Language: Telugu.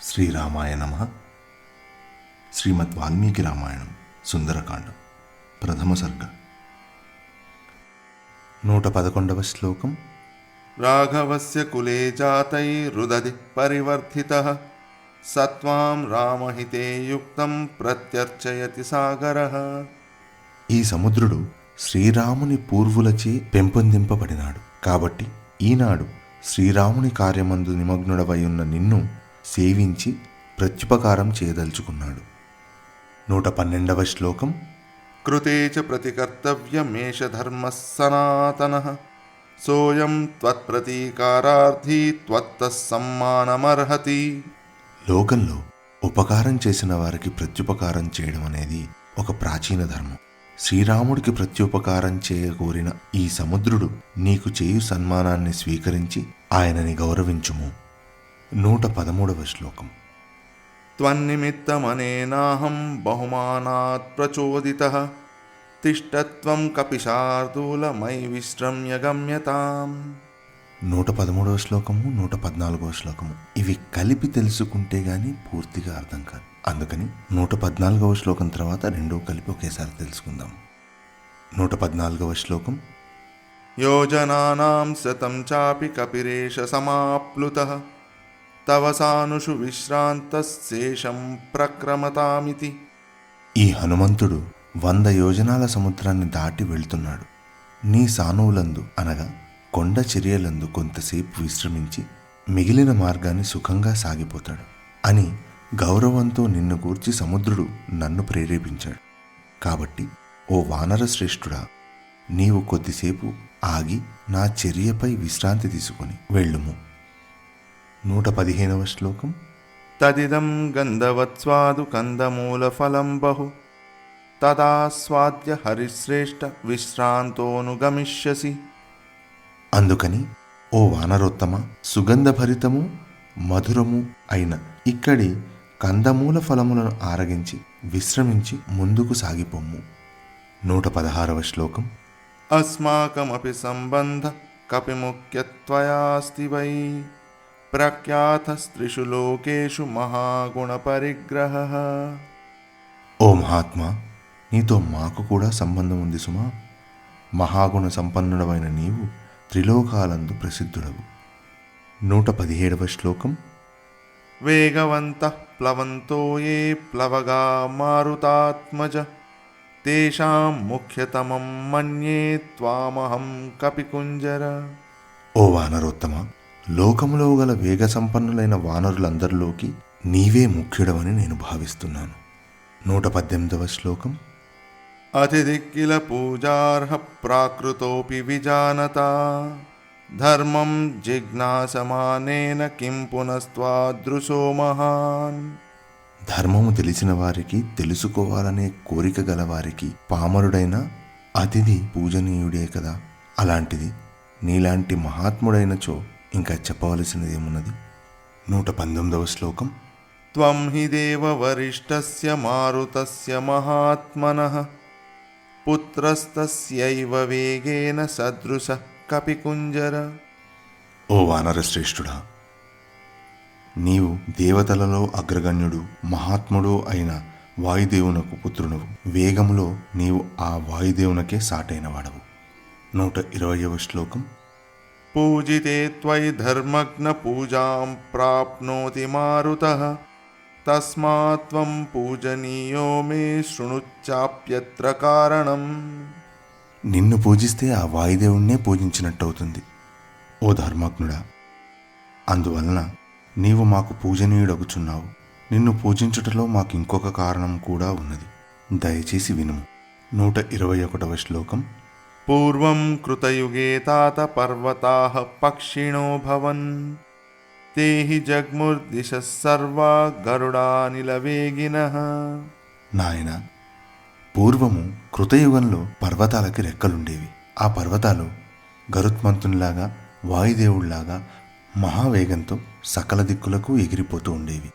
శ్రీరామాయ నమః. శ్రీమద్ వాల్మీకి రామాయణం సుందరకాండం ప్రథమ సర్గ 111వ శ్లోకం. రాఘవస్య కులే జాతైరుదధి పరివర్ధితః సత్వాం రామహితే యుక్తం ప్రత్యర్చయతి సాగరః. ఈ సముద్రుడు శ్రీరాముని పూర్వులచే పెంపొందింపబడినాడు. కాబట్టి ఈనాడు శ్రీరాముని కార్యమందు నిమగ్నుడవై ఉన్న నిన్ను సేవించి ప్రత్యుపకారం చేయదలుచుకున్నాడు. 112వ శ్లోకం. కృతే చ ప్రతికర్తవ్యమేష ధర్మః సనాతనః సోయం త్వత్ప్రతీకారార్థీ త్వత్తః సమ్మానమర్హతి. లోకంలో ఉపకారం చేసిన వారికి ప్రత్యుపకారం చేయడం అనేది ఒక ప్రాచీన ధర్మం. శ్రీరాముడికి ప్రత్యుపకారం చేయకోరిన ఈ సముద్రుడు నీకు చేయు సన్మానాన్ని స్వీకరించి ఆయనని గౌరవించుము. 113వ శ్లోకం. త్వన్నిమిత్తమనేనాహం బహుమానాత్ ప్రచోదితః తిష్టత్వం కపిశార్దూల మై విశ్రమ్య గమ్యతాం. 113వ శ్లోకము 114వ శ్లోకము ఇవి కలిపి తెలుసుకుంటే గాని పూర్తిగా అర్థం కాదు. అందుకని 114వ శ్లోకం తర్వాత రెండో కలిపి ఒకేసారి తెలుసుకుందాం. 114వ శ్లోకం. యోజనానాం శతం చాపి కపిరేష సమాప్లుతః తవ సానుషు విశ్రాంతశేషం ప్రక్రమతామితి. ఈ హనుమంతుడు 100 యోజనాల సముద్రాన్ని దాటి వెళ్తున్నాడు. నీ సానువులందు అనగా కొండ చర్యలందు కొంతసేపు విశ్రమించి మిగిలిన మార్గాన్ని సుఖంగా సాగిపోతాడు అని గౌరవంతో నిన్ను గూర్చి సముద్రుడు నన్ను ప్రేరేపించాడు. కాబట్టి ఓ వానర శ్రేష్ఠుడా, నీవు కొద్దిసేపు ఆగి నా చర్యపై విశ్రాంతి తీసుకొని వెళ్ళుము. 115వ శ్లోకం. తదిదం గంధవత్స్వాదు కందమూల ఫలం బహు తదాస్వాద్య హరిశ్రేష్ఠ విశ్రాంతోనుగమిష్యసి. అందుకని ఓ వానరోత్తమ, సుగంధభరితము మధురము అయిన ఇక్కడి కందమూల ఫలములను ఆరగించి విశ్రమించి ముందుకు సాగిపోమ్ము. 116వ శ్లోకం. అస్మాకమపి సంబంధ కపిముఖ్యత్వయాస్తి వై ప్రఖ్యాతస్త్రిషు లోకేషు మహాగుణ పరిగ్రహః. ఓ మహాత్మా, నీతో మాకు కూడా సంబంధం ఉంది సుమా. మహాగుణ సంపన్నుడవైన నీవు త్రిలోకాలందు ప్రసిద్ధుడవు. 117వ శ్లోకం. వేగవంతః ప్లవంతో ఏ ప్లవగా మారుతాత్మజ తేషాం ముఖ్యతమం మన్యే త్వామహం కపికుంజర. ఓ వానరోత్తమ, లోకములో గల వేగ సంపన్నులైన వానరులందరిలోకి నీవే ముఖ్యుడవని నేను భావిస్తున్నాను. 118వ శ్లోకం. అతిథిక్కిల పూజార్హ ప్రాకృతోపి విజానతా ధర్మం జిజ్ఞాసమానేన కిం పునస్త్వాదృశో మహాన్. ధర్మము తెలిసిన వారికి, తెలుసుకోవాలనే కోరిక గలవారికి పామరుడైన అతిథి పూజనీయుడే కదా. అలాంటిది నీలాంటి మహాత్ముడైనచో ఇంకా చెప్పవలసినదేమున్నది. 119వ శ్లోకం. త్వం హి దేవ వరిష్ఠస్య మారుతస్య మహాత్మనః పుత్రస్తస్యైవ వేగేన సదృశః కపికుంజర. ఓ వానరశ్రేష్ఠుడా, నీవు దేవతలలో అగ్రగణ్యుడు మహాత్ముడు అయిన వాయుదేవునకు పుత్రునవు. వేగములో నీవు ఆ వాయుదేవునకే సాటైన వాడవు. 120వ శ్లోకం. పూజితే త్వయి ధర్మజ్ఞ పూజాం ప్రాప్నోతి మారుతః తస్మాత్ త్వం పూజనీయో మే శృణుచాప్యత్ర కారణం. నిన్ను పూజిస్తే ఆ వాయుదేవుణ్ణే పూజించినట్టవుతుంది. ఓ ధర్మజ్ఞుడా, అందువలన నీవు మాకు పూజనీయుడగుచున్నావు. నిన్ను పూజించుటలో మాకు ఇంకొక కారణం కూడా ఉన్నది. దయచేసి వినుము. 121వ శ్లోకం. పూర్వం కృతయుగే తాత పర్వతాః పక్షిణో భవన్ తే హి జగ్ముర్దిశః సర్వా గరుడానిలవేగినః. నాయన, పూర్వము కృతయుగంలో పర్వతాలకి రెక్కలుండేవి. ఆ పర్వతాలు గరుత్మంతునిలాగా వాయుదేవుళ్లాగా మహావేగంతో సకల దిక్కులకు ఎగిరిపోతూ ఉండేవి.